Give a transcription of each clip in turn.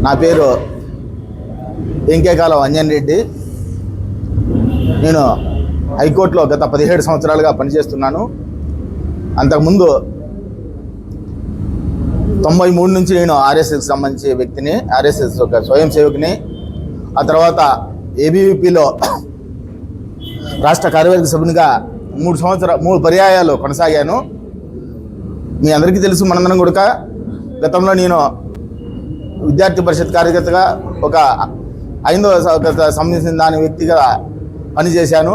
నా పేరు ఎంకేకాలం అంజన్ రెడ్డి. నేను హైకోర్టులో గత 17 సంవత్సరాలుగా పనిచేస్తున్నాను. అంతకుముందు 93 నుంచి నేను ఆర్ఎస్ఎస్కి సంబంధించిన వ్యక్తిని, ఆర్ఎస్ఎస్ ఒక స్వయం సేవకుని. ఆ తర్వాత ఏబీవీపీలో రాష్ట్ర కార్యవర్గ సభ్యునిగా 3 పర్యాయాలు కొనసాగాను. మీ అందరికీ తెలుసు, మనందరం కూడా గతంలో నేను విద్యార్థి పరిషత్ కార్యకర్తగా ఒక 5వ సంబంధించిన దాని వ్యక్తిగా పనిచేశాను.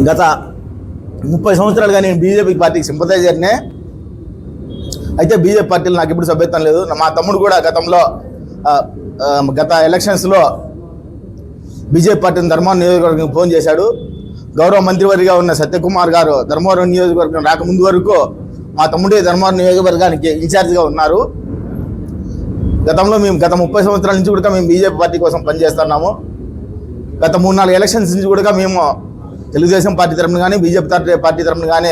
గత 30 సంవత్సరాలుగా నేను బీజేపీ పార్టీకి సింపథైజర్నే. అయితే బీజేపీ పార్టీలో నాకు ఎప్పుడు సభ్యత్వం లేదు. మా తమ్ముడు కూడా గత ఎలక్షన్స్లో బీజేపీ పార్టీని ధర్మవరం నియోజకవర్గం ఫోన్ చేశాడు. గౌరవ మంత్రివర్గంగా ఉన్న సత్యకుమార్ గారు ధర్మవరం నియోజకవర్గం రాకముందు వరకు మా తమ్ముడే ధర్మవరం నియోజకవర్గానికి ఇన్ఛార్జిగా ఉన్నారు. గతంలో మేము గత 30 సంవత్సరాల నుంచి కూడా మేము బీజేపీ పార్టీ కోసం పనిచేస్తున్నాము. గత 3-4 ఎలక్షన్స్ నుంచి కూడా మేము తెలుగుదేశం పార్టీ తరఫున కానీ బీజేపీ పార్టీ తరఫున కానీ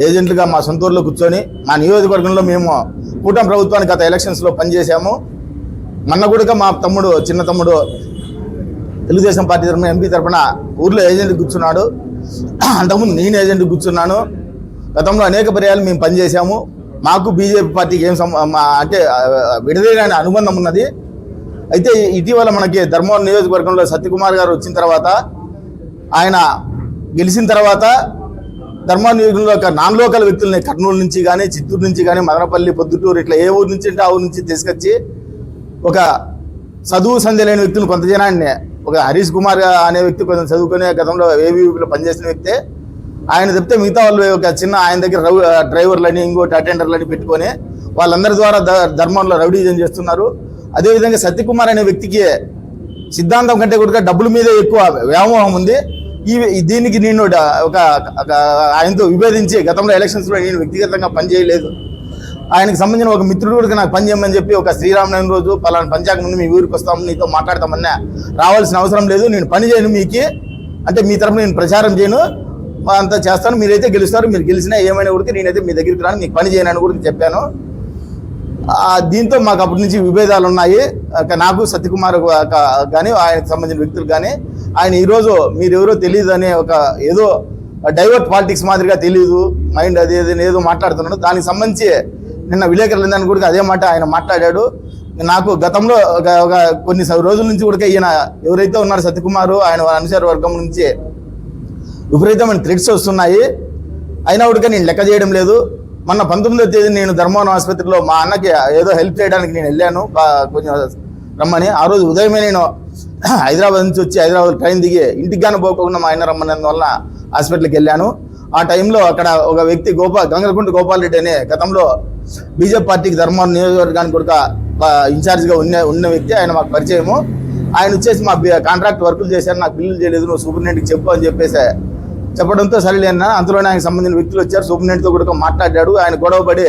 ఏజెంట్లుగా మా సొంత ఊర్లో కూర్చొని మా నియోజకవర్గంలో మేము కూటమి ప్రభుత్వానికి గత ఎలక్షన్స్లో పనిచేసాము. మొన్న కూడా మా చిన్న తమ్ముడు తెలుగుదేశం పార్టీ తరఫున ఎంపీ తరఫున ఊర్లో ఏజెంట్ కూర్చున్నాడు. అంతకుముందు నేను ఏజెంట్ కూర్చున్నాను. గతంలో అనేక పర్యాలు మేము పనిచేసాము. మాకు బీజేపీ పార్టీకి అంటే విడదీయని అనుబంధం ఉన్నది. అయితే ఇటీవల మనకి ధర్మవరం నియోజకవర్గంలో సత్యకుమార్ గారు వచ్చిన తర్వాత, ఆయన గెలిచిన తర్వాత ధర్మవరం నియోజకవర్గంలో నాన్ లోకల్ వ్యక్తులని కర్నూలు నుంచి కానీ, చిత్తూరు నుంచి కానీ, మదనపల్లి, పొద్దుటూరు ఇట్లా ఏ ఊరు నుంచి అంటే ఆ ఊరు నుంచి తీసుకొచ్చి ఒక చదువు సంధ్య లేని వ్యక్తులు కొంత జనాన్ని, ఒక హరీష్ కుమార్ అనే వ్యక్తి కొంచెం చదువుకునే గతంలో ఏబీవీపీలో పనిచేసిన వ్యక్తే, ఆయన చెప్తే మిగతా వాళ్ళు ఒక చిన్న ఆయన దగ్గర డ్రైవర్లని ఇంకోటి అటెండర్లని పెట్టుకొని వాళ్ళందరి ద్వారా ధర్మంలో రౌడీజం చేస్తున్నారు. అదేవిధంగా సత్యకుమార్ అనే వ్యక్తికి సిద్ధాంతం కంటే కూడా డబ్బుల మీద ఎక్కువ వ్యామోహం ఉంది. దీనికి నేను ఒక ఆయనతో విభేదించి గతంలో ఎలక్షన్స్లో నేను వ్యక్తిగతంగా పనిచేయలేదు. ఆయనకు సంబంధించిన ఒక మిత్రుడు కూడా నాకు పని చేయమని చెప్పి ఒక శ్రీరామనవమి రోజు పలానా పంచాయతీ ముందు మీ ఊరికి వస్తాము, నీతో మాట్లాడతామన్నా రావాల్సిన అవసరం లేదు, నేను పని చేయను మీకు, అంటే మీ తరఫున నేను ప్రచారం చేయను, అంతా చేస్తాను, మీరైతే గెలుస్తారు, మీరు గెలిచినా ఏమైనా కూడా నేనైతే మీ దగ్గరికి రాను, మీకు పని చేయనని కూడా చెప్పాను. దీంతో మాకు అప్పటి నుంచి విభేదాలు ఉన్నాయి. నాకు సత్యకుమార్ కానీ ఆయనకు సంబంధించిన వ్యక్తులు కానీ, ఆయన ఈరోజు మీరెవరో తెలియదు అనే ఒక ఏదో డైవర్ట్ పాలిటిక్స్ మాదిరిగా తెలియదు, మైండ్ అది ఏదో మాట్లాడుతున్నాడు. దానికి సంబంధించి నిన్న విలేకరులు దాన్ని కూడా అదే మాట ఆయన మాట్లాడాడు. నాకు గతంలో ఒక కొన్ని రోజుల నుంచి కూడా ఈయన ఎవరైతే ఉన్నారో సత్యకుమారు, ఆయన అనుసార వర్గం నుంచి విపరీతమైన థ్రెట్స్ వస్తున్నాయి. అయినా కూడా నేను లెక్క చేయడం లేదు. మొన్న 19వ తేదీ నేను ధర్మవరం ఆసుపత్రిలో మా అన్నకి ఏదో హెల్ప్ చేయడానికి నేను వెళ్ళాను, కొంచెం రమ్మని. ఆ రోజు ఉదయమే నేను హైదరాబాద్ నుంచి వచ్చి హైదరాబాద్ ట్రైన్ దిగి ఇంటికి కానీ పోకుండా మా ఆయన రమ్మన్నందువల్ల హాస్పిటల్కి వెళ్ళాను. ఆ టైంలో అక్కడ ఒక వ్యక్తి గంగలకుంట గోపాల్ రెడ్డి అనే గతంలో బీజేపీ పార్టీకి ధర్మవరం నియోజకవర్గానికి కూడా ఇన్ఛార్జిగా ఉన్న వ్యక్తి, ఆయన మాకు పరిచయము. ఆయన వచ్చేసి మా కాంట్రాక్ట్ వర్కులు చేశారు, నాకు బిల్లులు చేయలేదు, నువ్వు సూపరింటెండెంట్కి చెప్పు అని చెప్పడంతో సరేలేనా. అంతలోనే ఆయనకు సంబంధించిన వ్యక్తులు వచ్చారు, సూపరింటెండెంట్తో కూడా మాట్లాడాడు. ఆయన గొడవపడి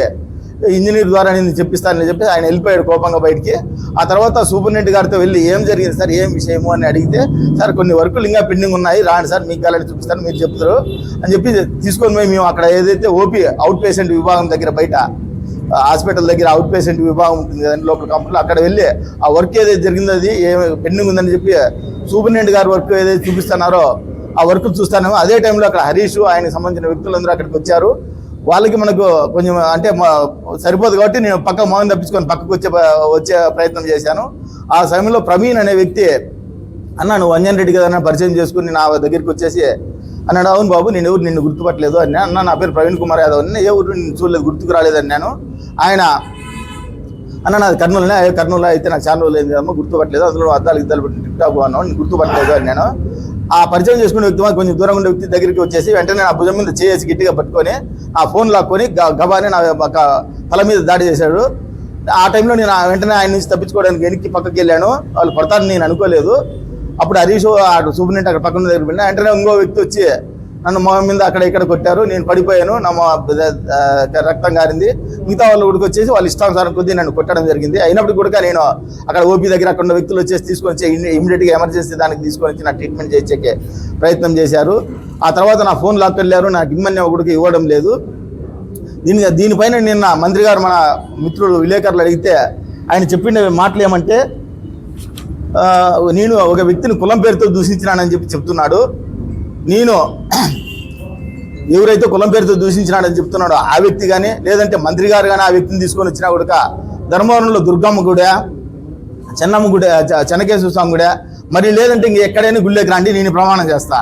ఇంజనీర్ ద్వారా నేను చెప్పిస్తానని చెప్పి ఆయన వెళ్ళిపోయాడు కోపంగా బయటికి. ఆ తర్వాత సూపరింటెండెంట్ గారితో వెళ్ళి ఏం జరిగింది సార్, ఏం విషయము అని అడిగితే, సార్ కొన్ని వర్కులు ఇంకా పెండింగ్ ఉన్నాయి, రాండి సార్ మీకు కాలని చూపిస్తాను, మీరు చెప్తారు అని చెప్పి తీసుకొని పోయి మేము అక్కడ ఏదైతే ఓపీ అవుట్ పేషెంట్ విభాగం దగ్గర బయట హాస్పిటల్ దగ్గర అవుట్ పేషెంట్ విభాగం ఉంటుంది కదండి లోపల కంపెనీలో, అక్కడ వెళ్ళి ఆ వర్క్ ఏదైతే జరిగిందో అది పెండింగ్ ఉందని చెప్పి సూపరింటెండెంట్ గారు వర్క్ ఏదైతే చూపిస్తున్నారో ఆ వర్క్ చూస్తాను. అదే టైంలో అక్కడ హరీష్ ఆయనకు సంబంధించిన వ్యక్తులందరూ అక్కడికి వచ్చారు. వాళ్ళకి మనకు కొంచెం అంటే సరిపోదు కాబట్టి నేను మౌనం తప్పించుకొని పక్కకు వచ్చే ప్రయత్నం చేశాను. ఆ సమయంలో ప్రవీణ్ అనే వ్యక్తి, అన్న నువ్వు అంజన్ రెడ్డి కదా పరిచయం చేసుకుని నా దగ్గరికి వచ్చేసి అన్నాడు, అవును బాబు నేను ఎవరు నిన్ను గుర్తుపట్టలేదు అని. అన్న నా పేరు ప్రవీణ్ కుమార్ యాదవ్ అని, ఏ ఊరు నిన్ను చూడలేదు, గుర్తుకు రాలేదని నేను. ఆయన అన్న నాది కర్నూలులో అయితే నాకు చాలా రోజులు ఏంది కదమ్మా, గుర్తుపట్టలేదు, అందులో అద్దాలు పెట్టి టిప్ టాప్ అన్నావు, నేను గుర్తుపట్టలేదు అని నేను. ఆ పరిచయం చేసుకునే వ్యక్తి కొంచెం దూరంగా ఉండే వ్యక్తి దగ్గరికి వచ్చేసి వెంటనే నా భుజం మీద చేసి గట్టిగా పట్టుకొని ఆ ఫోన్ లాక్కొని గబాని నా తల మీద దాడి చేశాడు. ఆ టైంలో నేను వెంటనే ఆయన నుంచి తప్పించుకోవడానికి వెనక్కి పక్కకి వెళ్ళాను. వాళ్ళు పడతారని నేను అనుకోలేదు. అప్పుడు హరీష్ సూపరింటెండెంట్ అక్కడ పక్కన దగ్గర వెళ్ళినా వెంటనే ఇంకో వ్యక్తి వచ్చి నన్ను మొహం మీద అక్కడ ఇక్కడ కొట్టారు. నేను పడిపోయాను, నా రక్తం కారింది. మిగతా వాళ్ళు కూడా వచ్చేసి వాళ్ళు ఇష్టానుసారం కొద్దీ నన్ను కొట్టడం జరిగింది. అయినప్పుడు కూడా నేను అక్కడ ఓపీ దగ్గర అక్కడ ఉన్న వ్యక్తులు వచ్చేసి తీసుకొని వచ్చి ఇమీడియట్గా ఎమర్జెన్సీ దానికి తీసుకొని వచ్చి నా ట్రీట్మెంట్ చేయించే ప్రయత్నం చేశారు. ఆ తర్వాత నా ఫోన్ లాక్ వెళ్ళారు, నాకు ఇమ్మని కూడా ఇవ్వడం లేదు. దీనిపైన నిన్న మంత్రి గారు మన మిత్రులు విలేకరులు అడిగితే ఆయన చెప్పిన మాటలు ఏమంటే, నేను ఒక వ్యక్తిని కులం పేరుతో దూషించినానని చెప్తున్నాడు. నేను ఎవరైతే కులం పేరుతో దూషించినాడని చెప్తున్నాడో ఆ వ్యక్తి కానీ, లేదంటే మంత్రి గారు కానీ ఆ వ్యక్తిని తీసుకొని వచ్చినా కూడా ధర్మవరంలో దుర్గమ్మ గుడి, చెన్నమ్మ గుడి, చెన్నకేశ్వర స్వామి గుడి, మరి లేదంటే ఇంక ఎక్కడైనా గుళ్ళకి రండి, నేను ప్రమాణం చేస్తా.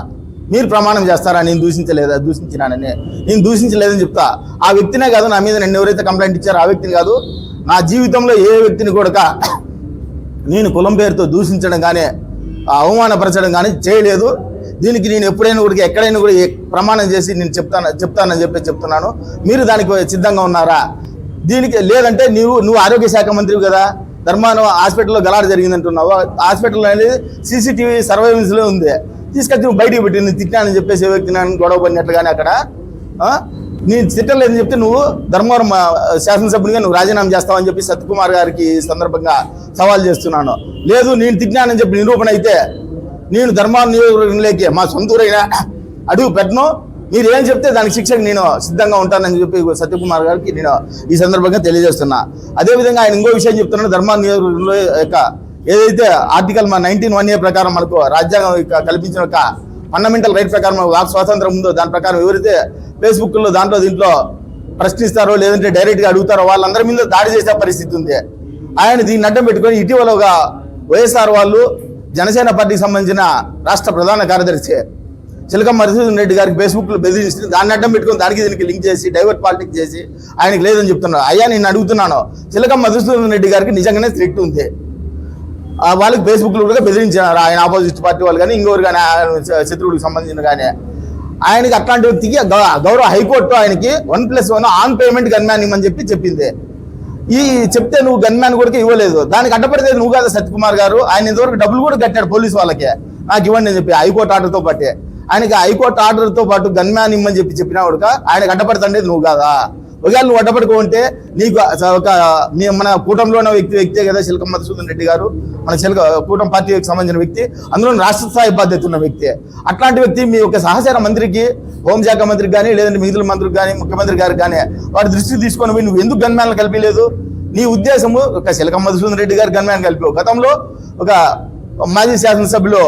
మీరు ప్రమాణం చేస్తారా నేను దూషించినానని? నేను దూషించలేదని చెప్తా. ఆ వ్యక్తినే కాదు, నా మీద నన్ను ఎవరైతే కంప్లైంట్ ఇచ్చారో ఆ వ్యక్తిని కాదు, నా జీవితంలో ఏ వ్యక్తిని కూడా నేను కులం పేరుతో దూషించడం కానీ అవమానపరచడం కానీ చేయలేదు. దీనికి నేను ఎప్పుడైనా కూడా ఎక్కడైనా కూడా ప్రమాణం చేసి నేను చెప్తానని చెప్తున్నాను. మీరు దానికి సిద్ధంగా ఉన్నారా? దీనికి లేదంటే నువ్వు ఆరోగ్య శాఖ మంత్రివి కదా, ధర్మానం హాస్పిటల్లో గలాట జరిగిందంటున్నావు. హాస్పిటల్ అనేది సీసీటీవీ సర్వైలెన్స్లో ఉంది, తీసుకొచ్చి నువ్వు బయటికి పెట్టి నేను తిట్టానని చెప్పేసి వ్యక్తి నన్ను గొడవ పడినట్లుగానే అక్కడ నేను తిట్టలేదని చెప్తే నువ్వు ధర్మవరం శాసనసభ్యునిగా నువ్వు రాజీనామా చేస్తావని చెప్పి సత్యకుమార్ గారికి సందర్భంగా సవాల్ చేస్తున్నాను. లేదు, నేను తిట్టినానని చెప్పి నిరూపణ అయితే నేను ధర్మవరం నియోజకవర్గంలోకి మా సొంతూరైనా అడుగు పెట్టను. మీరు ఏం చెప్తే దానికి శిక్షకు నేను సిద్ధంగా ఉంటానని చెప్పి సత్యకుమార్ గారికి నేను ఈ సందర్భంగా తెలియజేస్తున్నా. అదేవిధంగా ఆయన ఇంకో విషయం చెప్తున్నాను. ధర్మవరం నియోజకవర్గంలో యొక్క ఏదైతే ఆర్టికల్ 19(1)A ప్రకారం మనకు రాజ్యాంగం కల్పించిన ఒక ఫండమెంటల్ రైట్ ప్రకారం వాక్ స్వాతంత్రం ఉందో దాని ప్రకారం ఎవరైతే ఫేస్బుక్లో దీంట్లో ప్రశ్నిస్తారో లేదంటే డైరెక్ట్గా అడుగుతారో వాళ్ళందరి మీద దాడి చేసే పరిస్థితి ఉంది. ఆయన దీన్ని అడ్డం పెట్టుకొని ఇటీవల ఒక వైఎస్ఆర్ వాళ్ళు జనసేన పార్టీకి సంబంధించిన రాష్ట్ర ప్రధాన కార్యదర్శి చిలకం మధుసూదన్ రెడ్డి గారికి ఫేస్బుక్లో బెదిరించి దాన్ని అడ్డం పెట్టుకొని దానికి దీనికి లింక్ చేసి డైవర్ట్ పాలిటిక్స్ చేసి ఆయనకి లేదని చెప్తున్నారు. అయ్యా నేను అడుగుతున్నాను, చిలకం మధుసూదన్ రెడ్డి గారికి నిజంగానే థ్రెట్ ఉంది. వాళ్ళకి ఫేస్బుక్లో కూడా బెదిరించారు ఆయన ఆపోజిట్ పార్టీ వాళ్ళు కానీ ఇంకొకరు కానీ శత్రువులకు సంబంధించిన కానీ. ఆయనకి అట్లాంటి వ్యక్తికి గౌరవ హైకోర్టు ఆయనకి 1+1 ఆన్ పేమెంట్ గన్మ్యాన్ ఇవ్వమని చెప్పింది. చెప్తే నువ్వు గన్మ్యాన్ కూడా ఇవ్వలేదు. దానికి అడ్డపడితే నువ్వు కాదు సత్యకుమార్ గారు. ఆయన ఇంతవరకు డబ్బులు కూడా కట్టాడు పోలీసు వాళ్ళకి, నాకు ఇవ్వండి అని చెప్పి హైకోర్టు ఆర్డర్తో పాటే. ఆయనకి హైకోర్టు ఆర్డర్తో పాటు గన్మ్యాన్ ఇమ్మని చెప్పినా కూడా ఆయనకు అడ్డపడుతుండేది నువ్వు కాదా? ఒకవేళ నువ్వు అడ్డపడుకుంటే నీకు ఒక మన కూటమిలోనే వ్యక్తే కదా చిలకం మధుసూదన్ రెడ్డి గారు, మన కూటమి పార్టీకి సంబంధించిన వ్యక్తి, అందులో రాష్ట్ర స్థాయి బాధ్యత ఉన్న వ్యక్తి. అట్లాంటి వ్యక్తి మీ యొక్క సహచార మంత్రికి, హోంశాఖ మంత్రికి కానీ లేదంటే మిగిలిన మంత్రికి కానీ ముఖ్యమంత్రి గారికి కానీ వారి దృష్టికి తీసుకొని నువ్వు ఎందుకు గన్మ్యాన్లు కలిపలేదు? నీ ఉద్దేశము ఒక చిలకం మధుసూదన్ రెడ్డి గారు గన్మ్యాన్ కలిపావు. గతంలో ఒక మాజీ శాసనసభ్యులు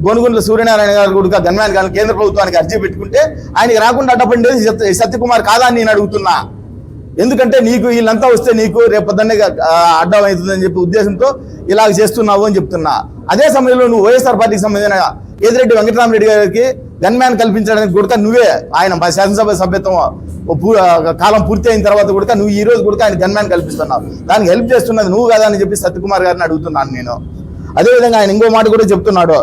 గోనుగుంట్ల సూర్యనారాయణ గారు కూడా గన్మ్యాన్ గారిని కేంద్ర ప్రభుత్వానికి అర్జీ పెట్టుకుంటే ఆయనకి రాకుండా అడ్డపడేది సత్యకుమార్ కాదా అని నేను అడుగుతున్నా. ఎందుకంటే నీకు వీళ్ళంతా వస్తే నీకు రేపు పొద్దున్నే అడ్డం అవుతుందని చెప్పి ఉద్దేశంతో ఇలాగ చేస్తున్నావు అని చెప్తున్నా. అదే సమయంలో నువ్వు వైఎస్ఆర్ పార్టీకి సంబంధించిన ఏదిరెడ్డి వెంకటరామరెడ్డి గారికి గన్మ్యాన్ కల్పించడానికి కూడా నువ్వే ఆయన శాసనసభ సభ్యత్వం కాలం పూర్తి అయిన తర్వాత కూడా నువ్వు ఈ రోజు కూడా ఆయన గన్మ్యాన్ కల్పిస్తున్నావు. దానికి హెల్ప్ చేస్తున్నది నువ్వు కదా అని చెప్పి సత్యకుమార్ గారిని అడుగుతున్నాను నేను. అదేవిధంగా ఆయన ఇంకో మాట కూడా చెప్తున్నాడు,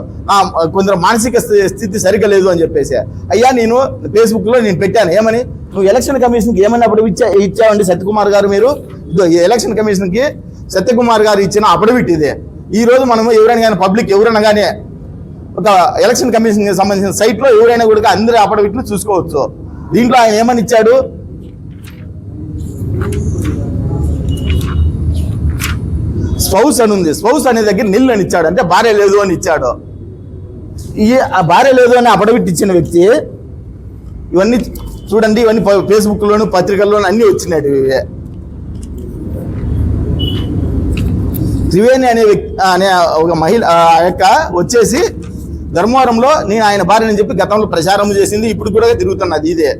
కొందరు మానసిక స్థితి సరిగ్గా లేదు అని చెప్పేసి. అయ్యా నేను ఫేస్బుక్లో నేను పెట్టాను ఏమని, నువ్వు ఎలక్షన్ కమిషన్కి ఏమన్నా అప్పుడు ఇచ్చావండి సత్యకుమార్ గారు మీరు? ఎలక్షన్ కమిషన్కి సత్యకుమార్ గారు ఇచ్చిన అఫిడవిట్ ఇదే. ఈ రోజు మనము ఎవరైనా కానీ పబ్లిక్ ఎవరైనా కానీ ఒక ఎలక్షన్ కమిషన్కి సంబంధించిన సైట్లో ఎవరైనా కూడా అందరి అఫిడవిట్లు చూసుకోవచ్చు. దీంట్లో ఆయన ఏమని ఇచ్చాడు, స్పౌస్ అని ఉంది, స్పౌస్ అనే దగ్గర నిల్ అని ఇచ్చాడు, అంటే భార్య లేదు అని ఇచ్చాడు. ఆ భార్య లేదు అని అఫిడవిట్ ఇచ్చిన వ్యక్తి ఇవన్నీ చూడండి, ఇవన్నీ ఫేస్బుక్లోను పత్రికల్లోనూ అన్నీ వచ్చినాయి. ఇవే త్రివేణి అనే వ్యక్తి అనే ఒక మహిళ యొక్క వచ్చేసి ధర్మవరంలో నేను ఆయన భార్యని చెప్పి గతంలో ప్రచారం చేసింది, ఇప్పుడు కూడా తిరుగుతున్నది ఇదే.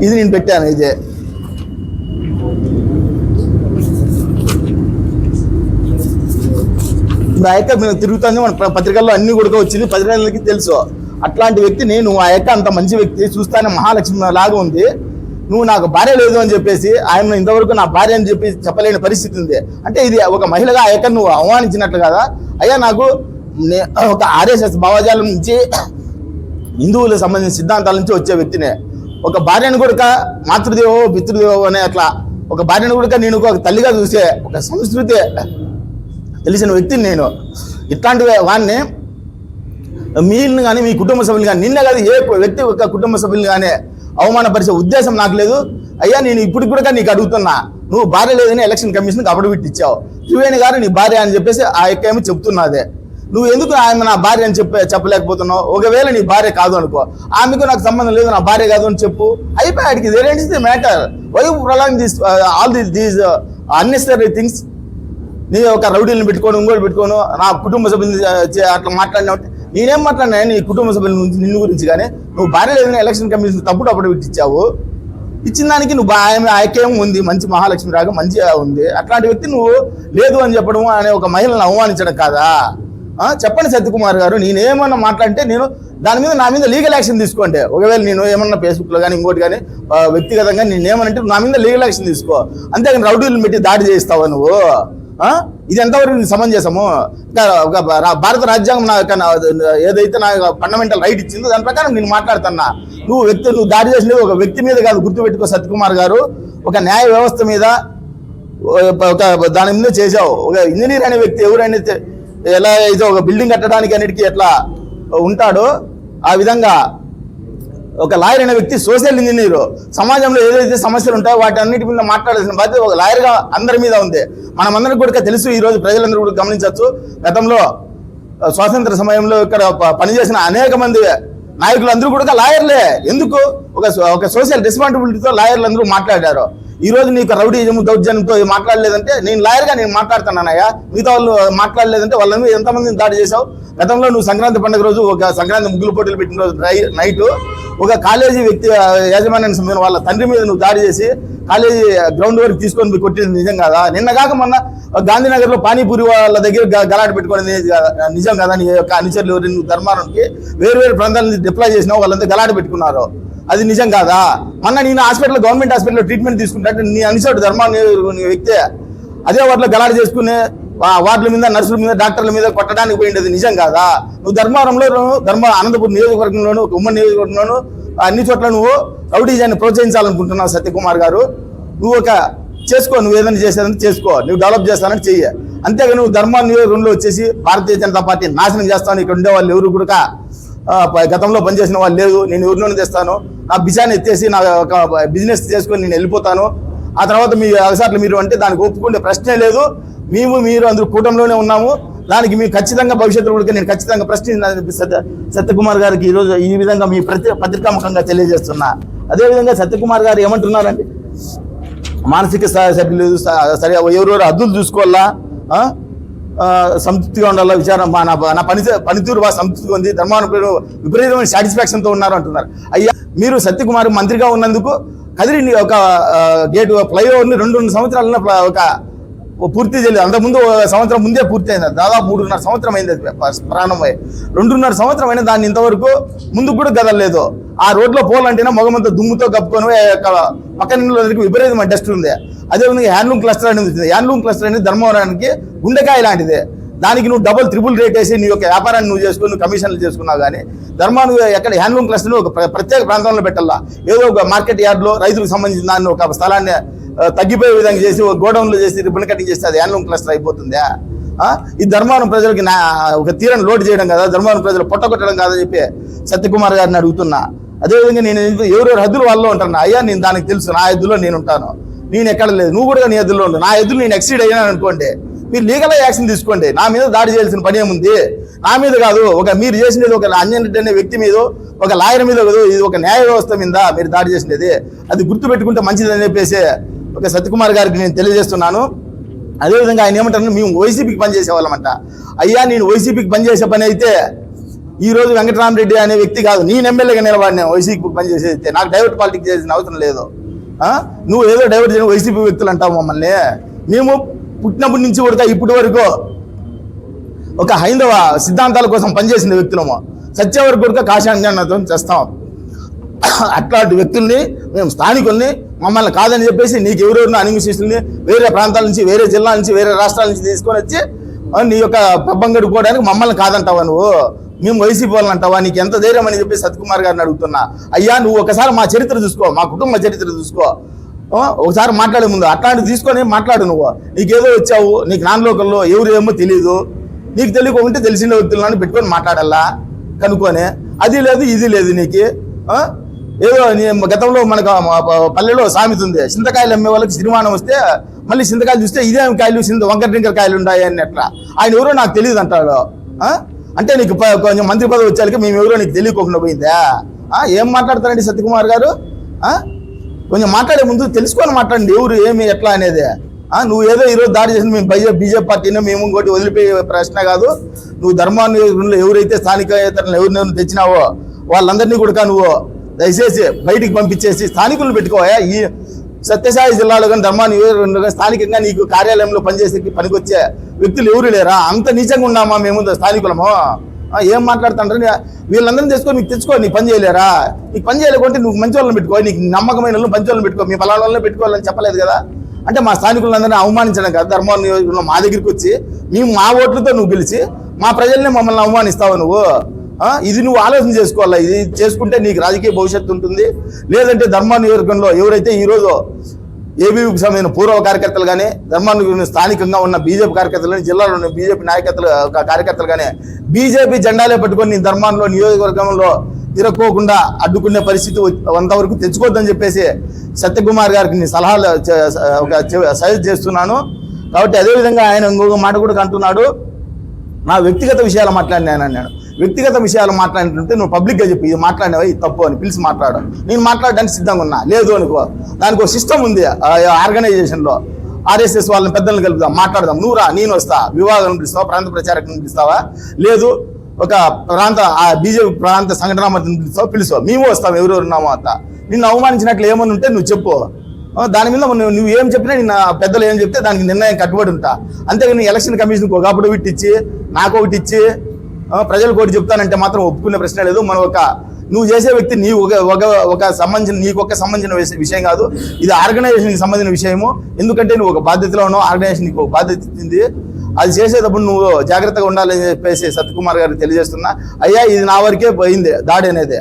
ఇది నేను పెట్టాను ఇదే. ఇప్పుడు ఆ యొక్క తిరుగుతుంది, మన పత్రికల్లో అన్ని కూడా వచ్చింది, పత్రికలకి తెలుసు. అట్లాంటి వ్యక్తి నేను, ఆ యొక్క అంత మంచి వ్యక్తి చూస్తానే మహాలక్ష్మి లాగా ఉంది, నువ్వు నాకు భార్య లేదు అని చెప్పేసి ఆయన ఇంతవరకు నా భార్య అని చెప్పి చెప్పలేని పరిస్థితి ఉంది. అంటే ఇది ఒక మహిళగా ఆ యొక్క నువ్వు అవమానించినట్లు కదా. అయ్యా నాకు ఒక RSS భావజాలం నుంచి హిందువులకు సంబంధించిన సిద్ధాంతాల నుంచి వచ్చే వ్యక్తినే. ఒక భార్యను కూడా మాతృదేవో పితృదేవో అనే అట్లా ఒక భార్యను కూడా నేను ఒక తల్లిగా చూసే ఒక సంస్కృతి తెలిసిన వ్యక్తిని నేను. ఇట్లాంటి వాడిని మీల్ని కానీ మీ కుటుంబ సభ్యులు కానీ నిన్న కాదు ఏ వ్యక్తి ఒక కుటుంబ సభ్యులు కానీ అవమానపరిచే ఉద్దేశం నాకు లేదు. అయ్యా నేను ఇప్పుడు కూడా నీకు అడుగుతున్నా, నువ్వు భార్య లేదని ఎలక్షన్ కమిషన్కి అఫిడవిట్ ఇచ్చావు, త్రివేణి గారు నీ భార్య అని చెప్పేసి ఆ యొక్క ఏమో చెప్తున్నదే. నువ్వు ఎందుకు ఆమె నా భార్య అని చెప్పలేకపోతున్నావు? ఒకవేళ నీ భార్య కాదు అనుకో, ఆమెకు నాకు సంబంధం లేదు, నా భార్య కాదు అని చెప్పు, అయిపోయాడికి. There is the matter. Why prolong this all these unnecessary things? నీ ఒక రౌడీలను పెట్టుకోను, ఇంకోటి పెట్టుకోను, నా కుటుంబ సభ్యులు అట్లా మాట్లాడినా నేనేం మాట్లాడినా నీ కుటుంబ సభ్యుల నుంచి నిన్ను గురించి. కానీ నువ్వు భార్య లేదని ఎలక్షన్ కమిషన్ తప్పుడు ఇచ్చావు. ఇచ్చిన దానికి నువ్వు ఆమె ఐక్యం ఉంది, మంచి మహాలక్ష్మి రాగా మంచిగా ఉంది. అట్లాంటి వ్యక్తి నువ్వు లేదు అని చెప్పడం అనే ఒక మహిళను అవమానించడం కాదా? చెప్పండి సత్యకుమార్ గారు, నేనేమన్నా మాట్లాడితే నేను దాని మీద నా మీద లీగల్ యాక్షన్ తీసుకోండి. ఒకవేళ నేను ఏమన్నా ఫేస్బుక్లో కానీ ఇంకోటి కానీ వ్యక్తిగతంగా నేనేమనంటే నా మీద లీగల్ యాక్షన్ తీసుకో. అంతేగాని రౌడీలను పెట్టి దాడి చేస్తావా నువ్వు? ఇది ఎంతవరకు సమంజసము? భారత రాజ్యాంగం ఏదైతే నాకు ఫండమెంటల్ రైట్ ఇచ్చిందో దాని ప్రకారం నేను మాట్లాడుతున్నా. నువ్వు దాడి చేసినది ఒక వ్యక్తి మీద కాదు, గుర్తుపెట్టుకో సత్యకుమార్ గారు. ఒక న్యాయ వ్యవస్థ మీద దాని మీద చేసావు. ఒక ఇంజనీర్ అనే వ్యక్తి ఎవరైనా ఎలా అయితే ఒక బిల్డింగ్ కట్టడానికి అన్నిటికీ ఎట్లా ఉంటాడో ఆ విధంగా ఒక లాయర్ అనే వ్యక్తి సోషల్ ఇంజనీర్. సమాజంలో ఏదైతే సమస్యలు ఉంటాయో వాటి అన్నిటి మీద మాట్లాడాల్సిన బాధ్యత ఒక లాయర్గా అందరి మీద ఉంది. మనమందరికీ కూడా తెలుసు, ఈరోజు ప్రజలందరూ కూడా గమనించవచ్చు. గతంలో స్వాతంత్ర సమయంలో ఇక్కడ పనిచేసిన అనేక మంది నాయకులందరూ కూడా లాయర్లే. ఎందుకు? ఒక సోషల్ రెస్పాన్సిబిలిటీతో లాయర్లు అందరూ మాట్లాడారు. ఈ రోజు నీకు రౌడీజము దౌర్జన్యంతో మాట్లాడలేదంటే నేను లాయర్గా నేను మాట్లాడుతున్నానయ్యా. మిగతా వాళ్ళు మాట్లాడలేదంటే వాళ్ళని ఎంతమందిని దాడి చేశావు? గతంలో నువ్వు సంక్రాంతి పండుగ రోజు ఒక సంక్రాంతి ముగ్గులు పోటీలు పెట్టిన రోజు నైట్ ఒక కాలేజీ వ్యక్తి యాజమాన్యానికి సంబంధించిన వాళ్ళ తండ్రి మీద నువ్వు దాడి చేసి కాలేజీ గ్రౌండ్ వరకు తీసుకొని పోయి కొట్టింది నిజం కాదా? నిన్న కాక మొన్న గాంధీనగర్లో పానీపూరి వాళ్ళ దగ్గర గలాట పెట్టుకునేది నిజం కదా? నీ యొక్క అనుచరులు నువ్వు ధర్మారంకి వేరు ప్రాంతాల నుంచి డిప్లాయ్ చేసినావు, వాళ్ళంతా గలాట పెట్టుకున్నారు, అది నిజం కాదా? మొన్న నేను గవర్నమెంట్ హాస్పిటల్లో ట్రీట్మెంట్ తీసుకుంటే నీ అనుచరుడు ధర్మాన్ని వ్యక్తి అదే వాటిలో గలాట చేసుకునే వార్డుల మీద, నర్సుల మీద, డాక్టర్ల మీద కొట్టడానికి పోయింది నిజం కాదా? నువ్వు ధర్మవరంలో అనంతపురం నియోజకవర్గంలోను, ఉమ్మడి నియోజకవర్గంలోను అన్ని చోట్ల నువ్వు రౌడీజాన్ని ప్రోత్సహించాలనుకుంటున్నావు సత్యకుమార్ గారు. నువ్వు చేసుకో, నువ్వు ఏదైనా చేసేదని చేసుకో, నువ్వు డెవలప్ చేస్తానని చెయ్యి. అంతేగా నువ్వు ధర్మవరం నియోజకవర్గంలో వచ్చేసి భారతీయ జనతా పార్టీ నాశనం చేస్తాను, ఇక్కడ ఉండే వాళ్ళు ఎవరు కూడా గతంలో పనిచేసిన వాళ్ళు లేదు, నేను ఎవరినో తెస్తాను, నా బిజాన్ని ఎత్తేసి నా ఒక బిజినెస్ చేసుకొని నేను వెళ్ళిపోతాను, ఆ తర్వాత మీ అవసరాలు మీరు అంటే దానికి ఒప్పుకుంటే ప్రశ్నే లేదు. మీరు అందరూ కూటమిలోనే ఉన్నాము, దానికి మీరు ఖచ్చితంగా భవిష్యత్తులో కూడా నేను ఖచ్చితంగా ప్రశ్నించాలని సత్యకుమార్ గారికి ఈరోజు ఈ విధంగా మీ పత్రికాముఖంగా తెలియజేస్తున్నా. అదేవిధంగా సత్యకుమార్ గారు ఏమంటున్నారండి, మానసిక సభ్యులు సరే ఎవరెవరు హద్దులు చూసుకోవాలా, సంతృప్తిగా ఉండాలా, విచారం నా పనితీరు బాగా సంతృప్తిగా ఉంది, ధర్మానుపేరు విపరీతమైన సాటిస్ఫాక్షన్తో ఉన్నారు అంటున్నారు. అయ్యా, మీరు సత్యకుమార్ మంత్రిగా ఉన్నందుకు కదిరి ఒక గేటు ఫ్లైఓవర్ని 2 సంవత్సరాల ఒక పూర్తి చేయలేదు. అంతకుముందు సంవత్సరం ముందే పూర్తి అయింది, దాదాపు 3.5 సంవత్సరం అయింది ప్రారంభమై. 2.5 సంవత్సరం అయినా దాన్ని ఇంతవరకు ముందుకు కూడా కదలలేదు. ఆ రోడ్లో పోవాలంటేనే మొగమంతా దుమ్ముతో కప్పుకొని పక్కన విపరీతమైన డస్ట్ ఉంది. అదేవిధంగా హ్యాండ్లూమ్ క్లస్టర్ అనేది ఉంది. హ్యాండ్లూమ్ క్లస్టర్ అనేది ధర్మవరానికి గుండెకాయ లాంటిది. దానికి నువ్వు డబుల్ రేట్ వేసి నీ యొక్క వ్యాపారాన్ని నువ్వు చేసుకుని నువ్వు కమిషన్లు చేసుకున్నావు. కానీ ధర్మాను ఎక్కడ హ్యాండ్లూమ్ క్లస్టర్ని ఒక ప్రత్యేక ప్రాంతంలో పెట్టాలా, ఏదో ఒక మార్కెట్ యార్డ్లో రైతులకు సంబంధించిన దాన్ని ఒక స్థలాన్ని తగ్గిపోయే విధంగా చేసి ఒక గోడౌన్లో చేసి రిబ్బన్ కటింగ్ చేస్తే అది హ్యాండ్లూమ్ క్లస్టర్ అయిపోతుందా? ఈ ధర్మవరం ప్రజలకి ఒక తీరని లోటు చేయడం కదా, ధర్మవరం ప్రజలు పొట్టగొట్టడం కాదని చెప్పి సత్యకుమార్ గారిని అడుగుతున్నా. అదేవిధంగా నేను ఎవరెవరు హద్దులు వాళ్ళలో ఉంటాను. అయ్యా, నేను దానికి తెలుసు, నా హద్దులో నేను ఉంటాను, నేను ఎక్కడ లేదు, నువ్వు కూడా నీ హద్దులో ఉంటావు. నా హద్దులు నేను ఎక్సీడ్ అయ్యాను అనుకోండి, మీరు లీగల్ యాక్షన్ తీసుకోండి. నా మీద దాడి చేయాల్సిన పని ఏముంది? నా మీద కాదు, మీరు చేసినది ఒక అంజన్ అనే వ్యక్తి మీద, ఒక లాయర్ మీద కాదు, ఇది ఒక న్యాయ వ్యవస్థ మీద మీరు దాడి చేసినది. అది గుర్తుపెట్టుకుంటే మంచిదని చెప్పేసి ఒక సత్యకుమార్ గారికి నేను తెలియజేస్తున్నాను. అదేవిధంగా ఆయన ఏమంటారు, మేము వైసీపీకి పనిచేసే వాళ్ళమంట. అయ్యా, నేను వైసీపీకి పనిచేసే పని అయితే ఈరోజు వెంకటరామరెడ్డి అనే వ్యక్తి కాదు, నేను ఎమ్మెల్యేగా నిలబడినా వైసీపీకి పనిచేసేది. నాకు డైవర్ట్ పాలిటిక్స్ చేసిన అవసరం లేదు. నువ్వు ఏదో డైవర్ట్ చేయడం వైసీపీ వ్యక్తులు అంటావు మమ్మల్ని. మేము పుట్టినప్పటి నుంచి కూడా ఇప్పటి వరకు ఒక హైందవ సిద్ధాంతాల కోసం పనిచేసిన వ్యక్తులము. సత్య వరకు కూడా కాశాన్యాతో చేస్తాం. అట్లాంటి వ్యక్తుల్ని మేము స్థానికుల్ని మమ్మల్ని కాదని చెప్పేసి నీకు ఎవరెవరిని అనిమిషిస్తుల్ని వేరే ప్రాంతాల నుంచి, వేరే జిల్లాల నుంచి, వేరే రాష్ట్రాల నుంచి తీసుకొని వచ్చి నీ యొక్క పబ్బం గడుపుకోవడానికి మమ్మల్ని కాదంటావా నువ్వు? మేము వైసీపీ వాళ్ళని అంటావా? నీకు ఎంత ధైర్యం అని చెప్పి సత్యకుమార్ గారిని అడుగుతున్నా. అయ్యా, నువ్వు ఒకసారి మా చరిత్ర చూసుకో, మా కుటుంబ చరిత్ర చూసుకో, ఒకసారి మాట్లాడే ముందు అట్లాంటివి తీసుకొని మాట్లాడు. నువ్వు నీకేదో వచ్చావు, నీకు నాన్ లోకల్లో ఎవరు ఏమో తెలియదు, నీకు తెలియకుంటే తెలిసిన వ్యక్తులను పెట్టుకొని మాట్లాడాలా కనుక్కొని. అది లేదు, ఇది లేదు నీకు. ఏదో గతంలో మనకు పల్లెలో సామెత ఉంది, చింతకాయలు అమ్మే వాళ్ళకి సిరిమానం వస్తే మళ్ళీ చింతకాయలు చూస్తే ఇదేం కాయలు వంకర టింకర కాయలు ఉన్నాయి అని. అట్లా ఆయన ఎవరో నాకు తెలియదు అంటాడు. అంటే నీకు కొంచెం మంత్రి పదవి వచ్చాక మేము ఎవరో నీకు తెలియకోకుండా పోయిందా? ఏం మాట్లాడతారండి సత్యకుమార్ గారు? కొంచెం మాట్లాడే ముందు తెలుసుకొని మాట్లాడండి ఎవరు ఏమి ఎట్లా అనేది. నువ్వు ఏదో ఈరోజు దాడి చేసిన మేము బీజేపీ పార్టీని మేము ఇంకోటి వదిలిపోయే ప్రశ్న కాదు. నువ్వు ధర్మాన్ని ఎవరైతే స్థానికేతరులు ఎవరినెవరిని తెచ్చినావో వాళ్ళందరినీ కూడా నువ్వు దయచేసి బయటికి పంపించేసి స్థానికులను పెట్టుకోవా. ఈ సత్యసాయి జిల్లాలో కానీ ధర్మాన్ని స్థానికంగా నీకు కార్యాలయంలో పనిచేసే పనికొచ్చే వ్యక్తులు ఎవరు లేరా? అంత నీచంగా ఉన్నామా మేము స్థానికులము? ఏం మాట్లాడుతుంటారు? వీళ్ళందరినీ తెచ్చుకో, నీకు తెచ్చుకో, నీ పని చేయలేరా? నీకు పని చేయలేకుంటే నువ్వు మంచి వాళ్ళని పెట్టుకో, నీకు నమ్మకమైన వాళ్ళని మంచి వాళ్ళని పెట్టుకో. మీ పలానా వాళ్ళని పెట్టుకోవాలని చెప్పలేదు కదా. అంటే మా స్థానికులందరినీ అవమానించడం కదా ధర్మాన్ని నియోజకవర్గంలో మా దగ్గరికి వచ్చి మేము మా ఓట్లతో నువ్వు గెలిచి మా ప్రజల్ని మమ్మల్ని అవమానిస్తావు నువ్వు. ఇది నువ్వు ఆలోచన చేసుకోవాలా. ఇది చేసుకుంటే నీకు రాజకీయ భవిష్యత్తు ఉంటుంది. లేదంటే ధర్మాన్ని నియోజకవర్గంలో ఎవరైతే ఈరోజు ఏబీవీకి సంబంధించిన పూర్వ కార్యకర్తలు కానీ ధర్మాన్ని స్థానికంగా ఉన్న బీజేపీ కార్యకర్తలు కానీ జిల్లాలో ఉన్న బీజేపీ కార్యకర్తలు కానీ బీజేపీ జెండాలే పట్టుకొని నీ ధర్మాల్లో నియోజకవర్గంలో తిరక్కోకుండా అడ్డుకునే పరిస్థితి అంతవరకు తెచ్చుకోవద్దని చెప్పేసి సత్యకుమార్ గారికి నీ సలహాలు సజెస్ట్ చేస్తున్నాను. కాబట్టి అదేవిధంగా ఆయన ఇంకొక మాట కూడా అంటున్నాడు, నా వ్యక్తిగత విషయాలు మాట్లాడినాను అన్నాడు. వ్యక్తిగత విషయాలు మాట్లాడుతుంటే నువ్వు పబ్లిక్గా చెప్పి ఇది మాట్లాడినవా, ఇది తప్పు అని పిలిచి మాట్లాడు. నేను మాట్లాడడానికి సిద్ధంగా ఉన్నా. లేదు అనుకో, దానికి ఒక సిస్టమ్ ఉంది ఆర్గనైజేషన్లో. ఆర్ఎస్ఎస్ వాళ్ళని పెద్దలను కలుపుదాం, మాట్లాడదాం. నువ్వు రా, నేను వస్తా. వివాదం పిలుస్తావా, ప్రాంత ప్రచారకులను పిలుస్తావా, లేదు ఒక ప్రాంత బీజేపీ ప్రాంత సంఘటన పిలుస్తావా, పిలుస్తావు. మేము వస్తాం, ఎవరెవరు ఉన్నామో అంత. నిన్ను అవమానించినట్లు ఏమని ఉంటే నువ్వు చెప్పు. దాని మీద నువ్వు ఏం చెప్పినా నిన్న పెద్దలు ఏం చెప్తే దానికి నిర్ణయం కట్టుబడి ఉంటా. అంతేగాని ఎలక్షన్ కమిషన్కి ఒకప్పుడు ఒకటి ఇచ్చి నాకు ఒకటి ఇచ్చి ప్రజలకు ఒకటి చెప్తానంటే మాత్రం ఒప్పుకునే ప్రశ్న లేదు. మనం నువ్వు చేసే వ్యక్తి నీ నీకు ఒక సంబంధించిన విషయం కాదు, ఇది ఆర్గనైజేషన్కి సంబంధించిన విషయము. ఎందుకంటే నువ్వు ఒక బాధ్యతలో ఉన్నావు, ఆర్గనైజేషన్ నీకు ఒక బాధ్యత ఇచ్చింది. అది చేసేటప్పుడు నువ్వు జాగ్రత్తగా ఉండాలని చెప్పేసి సత్యకుమార్ గారికి తెలియజేస్తున్నా. అయ్యా, ఇది నా వరకే పోయింది దాడి అనేది.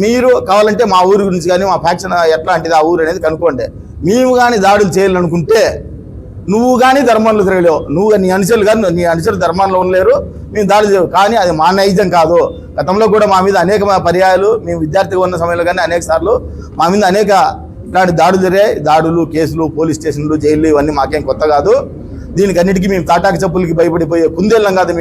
మీరు కావాలంటే మా ఊరి గురించి కానీ మా ఫ్యాక్షన్ ఎట్లాంటిది ఆ ఊరు అనేది కనుక్కోండి. మేము కానీ దాడులు చేయాలనుకుంటే నువ్వు కానీ ధర్మంలో తిరగలేవు, నువ్వు నీ అనుచరులు ధర్మంలో ఉండలేరు, మేము దాడులు చేయవు. కానీ అది మా నైజం కాదు. గతంలో కూడా మా మీద అనేక పర్యాయాలు మేము విద్యార్థిగా ఉన్న సమయంలో కానీ అనేక సార్లు మా మీద అనేక ఇట్లాంటి దాడులు జరిగాయి. దాడులు, కేసులు, పోలీస్ స్టేషన్లు, జైళ్ళు ఇవన్నీ మాకేం కొత్త కాదు. దీనికి అన్నిటికీ మేము తాటాకు చెప్పులకి భయపడిపోయే కుందేళ్ళం కాదు.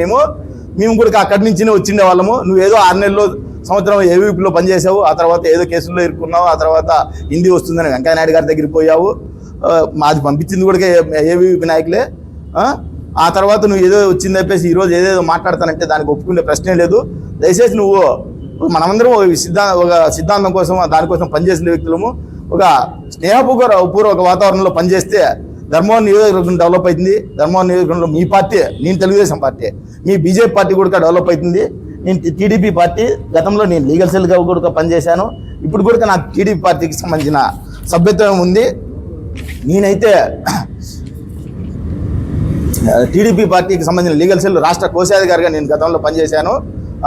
మేము కూడా అక్కడి నుంచినే వచ్చిండే వాళ్ళము. నువ్వు ఏదో 6 నెలల్లో సంవత్సరం ఏవీపీలో పనిచేసావు, ఆ తర్వాత ఏదో కేసుల్లో ఇరుక్కున్నావు, ఆ తర్వాత హిందీ వస్తుందని వెంకయ్యనాయుడు గారి దగ్గరికి పోయావు. మాది పంపించింది కూడా ఏవీపీ నాయకులే. ఆ తర్వాత నువ్వు ఏదో వచ్చింది చెప్పేసి ఈరోజు ఏదేదో మాట్లాడతానంటే దానికి ఒప్పుకునే ప్రశ్నే లేదు. దయచేసి నువ్వు మనమందరం ఒక సిద్ధాంతం కోసం దానికోసం పనిచేసిన వ్యక్తులము. ఒక స్నేహపూర్వక వాతావరణంలో పనిచేస్తే ధర్మవరం నియోజకవర్గం డెవలప్ అవుతుంది. ధర్మవరం నియోజకవర్గంలో మీ పార్టీ, నేను తెలుగుదేశం పార్టీ, మీ బీజేపీ పార్టీ కూడా డెవలప్ అవుతుంది. నేను టీడీపీ పార్టీ, గతంలో నేను లీగల్ సెల్గా కూడా పనిచేశాను. ఇప్పుడు కూడా నాకు టీడీపీ పార్టీకి సంబంధించిన సభ్యత్వం ఉంది. నేనైతే టీడీపీ పార్టీకి సంబంధించిన లీగల్ సెల్ రాష్ట్ర కోశాధికారిగా నేను గతంలో పనిచేశాను.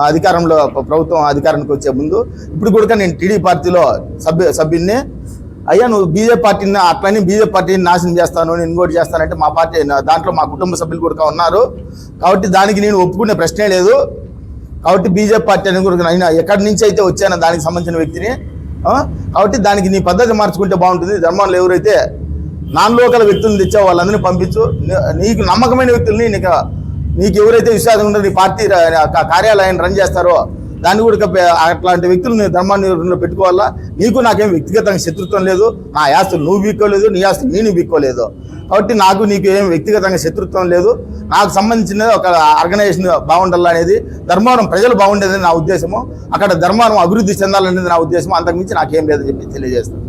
అధికారంలో ప్రభుత్వం అధికారానికి వచ్చే ముందు. ఇప్పుడు కూడా నేను టీడీపీ పార్టీలో సభ్యుడిని. అయ్యా, నువ్వు బీజేపీ పార్టీని అట్లని బీజేపీ పార్టీని నాశనం చేస్తాను, నేను ఇంకోటి చేస్తానంటే మా పార్టీ దాంట్లో మా కుటుంబ సభ్యులు కూడా ఉన్నారు. కాబట్టి దానికి నేను ఒప్పుకునే ప్రశ్నే లేదు. కాబట్టి బీజేపీ పార్టీ అని కూడా అయినా ఎక్కడి నుంచి అయితే వచ్చానో దానికి సంబంధించిన వ్యక్తిని. కాబట్టి దానికి నీ పద్ధతి మార్చుకుంటే బాగుంటుంది. ధర్మంలో ఎవరైతే నాన్ లోకల్ వ్యక్తులను తెచ్చావు వాళ్ళందరినీ పంపించు. నీకు నమ్మకమైన వ్యక్తుల్ని, నీకు ఎవరైతే విశ్వాసం ఉందో నీ పార్టీ కార్యాలయాన్ని రన్ చేస్తారో దాన్ని కూడా అట్లాంటి వ్యక్తులు ధర్మాన్ని పెట్టుకోవాలా. నీకు నాకేం వ్యక్తిగతంగా శత్రుత్వం లేదు. నా ఆస్తులు నువ్వు బీక్కోలేదు, నీ ఆస్తులు నేను బీక్కోలేదు. కాబట్టి నీకు ఏం వ్యక్తిగతంగా శత్రుత్వం లేదు. నాకు సంబంధించినది ఒక ఆర్గనైజేషన్ బాగుండాలనేది, ధర్మవరం ప్రజలు బాగుండేదని నా ఉద్దేశము, అక్కడ ధర్మవరం అభివృద్ధి చెందాలనేది నా ఉద్దేశం. అంతకుమించి నాకేం లేదని చెప్పి తెలియజేస్తాను.